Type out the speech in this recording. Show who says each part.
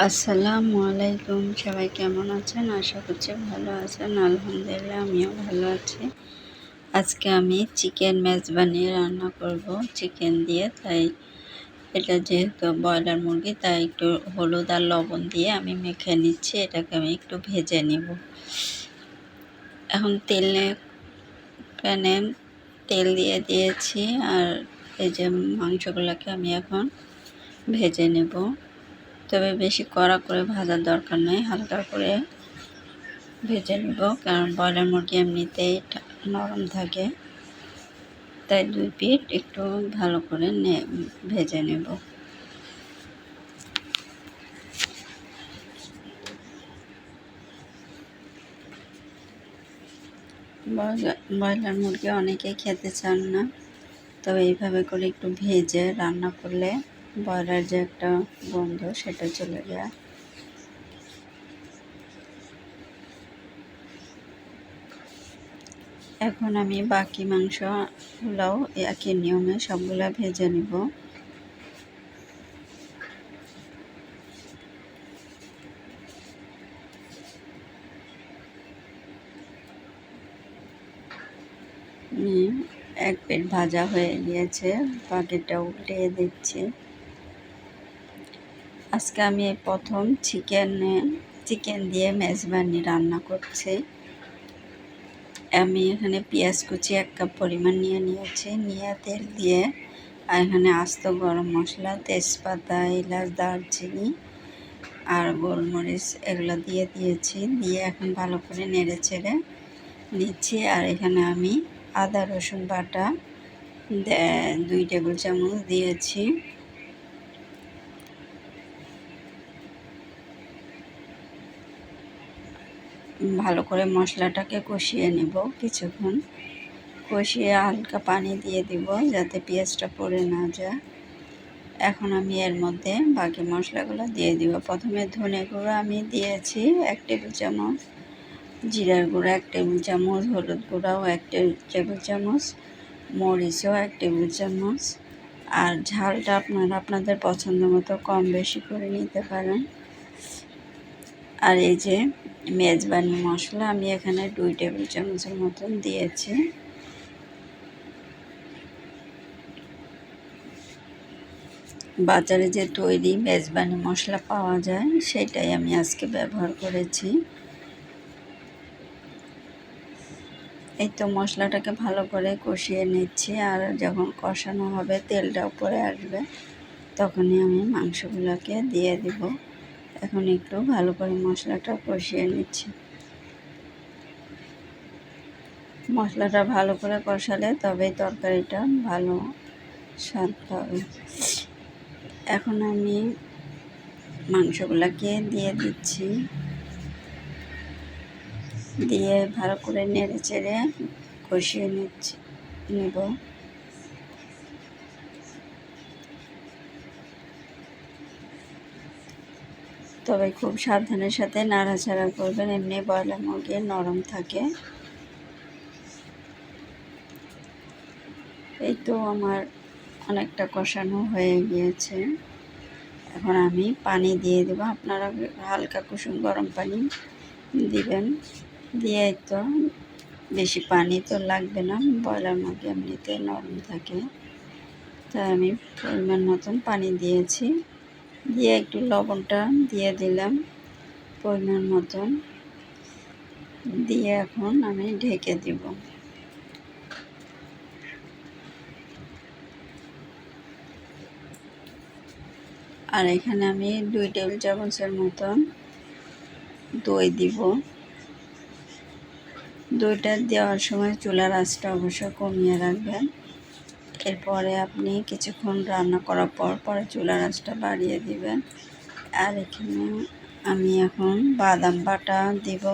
Speaker 1: আসসালামু আলাইকুম। সবাই কেমন আছেন? আশা করছি ভালো আছেন। আলহামদুলিল্লাহ আমিও ভালো আছি। আজকে আমি চিকেন মেজবানি রান্না করব চিকেন দিয়ে। তাই এটা যেহেতু ব্রয়লার মুরগি, তাই একটু হলুদ আর লবণ দিয়ে আমি মেখে নিচ্ছি। এটাকে আমি একটু ভেজে নিব। এখন প্যানে তেল দিয়ে দিয়েছি, আর এই যে মাংসগুলোকে আমি এখন ভেজে নেব। তবে বেশি কড়া করে ভাজার দরকার নেই, হালকা করে ভেজে নেব, কারণ ব্রয়লার মুরগি এমনিতেই নরম থাকে। তাই দুই পিঠ একটু ভালো করে ভেজে নেব। ব্রয়লার মুরগি অনেকেই খেতে চান না, তবে এইভাবে করে একটু ভেজে রান্না করলে ব্রয়লার যে একটা গন্ধ সেটা চলে যায়। এখন আমি বাকি মাংসগুলোও একই নিয়মে সবগুলা ভেজে নিব। এক পিঠ ভাজা হয়ে গিয়েছে, বাকিটা উল্টিয়ে দিচ্ছি। আজকে আমি প্রথম চিকেন দিয়ে মেজবানি রান্না করছি। আমি এখানে পেঁয়াজ কুচি 1 কাপ পরিমাণ নিয়েছি, নিয়ে তেল দিয়ে আর এখানে আস্ত গরম মশলা, তেজপাতা, এলাচ, দারচিনি আর গোলমরিচ এগুলো দিয়ে দিয়েছি। দিয়ে এখন ভালো করে নেড়ে চেড়ে নিচ্ছি। আর এখানে আমি আদা রসুন বাটা 2 টেবিল চামচ দিয়েছি। ভালো করে মশলাটাকে কষিয়ে নেব কিছুক্ষণ। কষিয়ে হালকা পানি দিয়ে দিব যাতে পেঁয়াজটা পড়ে না যায়। এখন আমি এর মধ্যে বাকি মশলাগুলো দিয়ে দিব। প্রথমে ধনে গুঁড়ো আমি দিয়েছি 1 টেবিল চামচ, জিরার গুঁড়ো 1 টেবিল চামচ, হলুদ গুঁড়াও 1 টেবিল চামচ, মরিচও 1 টেবিল চামচ। আর ঝালটা আপনারা আপনাদের পছন্দ মতো কম বেশি করে নিতে পারেন। আর এই যে মেজবানি মশলা আমি এখানে 2 টেবিল চামচের মতন দিয়েছি। বাজারে যে তৈরি মেজবানি মশলা পাওয়া যায় সেটাই আমি আজকে ব্যবহার করেছি। এই তো মশলাটাকে ভালো করে কষিয়ে নিচ্ছি, আর যখন কষানো হবে তেলটা উপরে আসবে তখনই আমি মাংসগুলোকে দিয়ে দিব। এখন একটু ভালো করে মশলাটা কষিয়ে নিচ্ছি। মশলাটা ভালো করে কষালে তবেই তরকারিটা ভালো স্বাদ পাবে। এখন আমি মাংসগুলোকে দিয়ে দিচ্ছি, দিয়ে ভালো করে নেড়ে চেড়ে কষিয়ে নেব। তবে খুব সাবধানের সাথে নাড়াচাড়া করবেন, এমনি ব্রয়লার মুরগি নরম থাকে। এই তো আমার অনেকটা কষানো হয়ে গিয়েছে। এখন আমি পানি দিয়ে দেব। আপনারা হালকা কুসুম গরম পানি দিবেন। দিয়ে তো বেশি পানি তো লাগবে না, ব্রয়লার মুরগি এমনিতে নরম থাকে। তাই আমি পরিমাণ মতন পানি দিয়েছি। দিয়ে একটু লবণটা দিয়ে দিলাম পরিমাণ মতন, দিয়ে এখন আমি ঢেকে দিব। আর এখানে আমি 2 টেবিল চামচের মতন দই দিব। দইটা দেওয়ার সময় চুলার আঁচটা অবশ্যই কমিয়ে রাখবেন। এরপরে আপনি কিছুক্ষণ রান্না করার পরে চুলার আঁচটা বাড়িয়ে দিবেন। আর এখানে আমি এখন বাদাম বাটা দিব।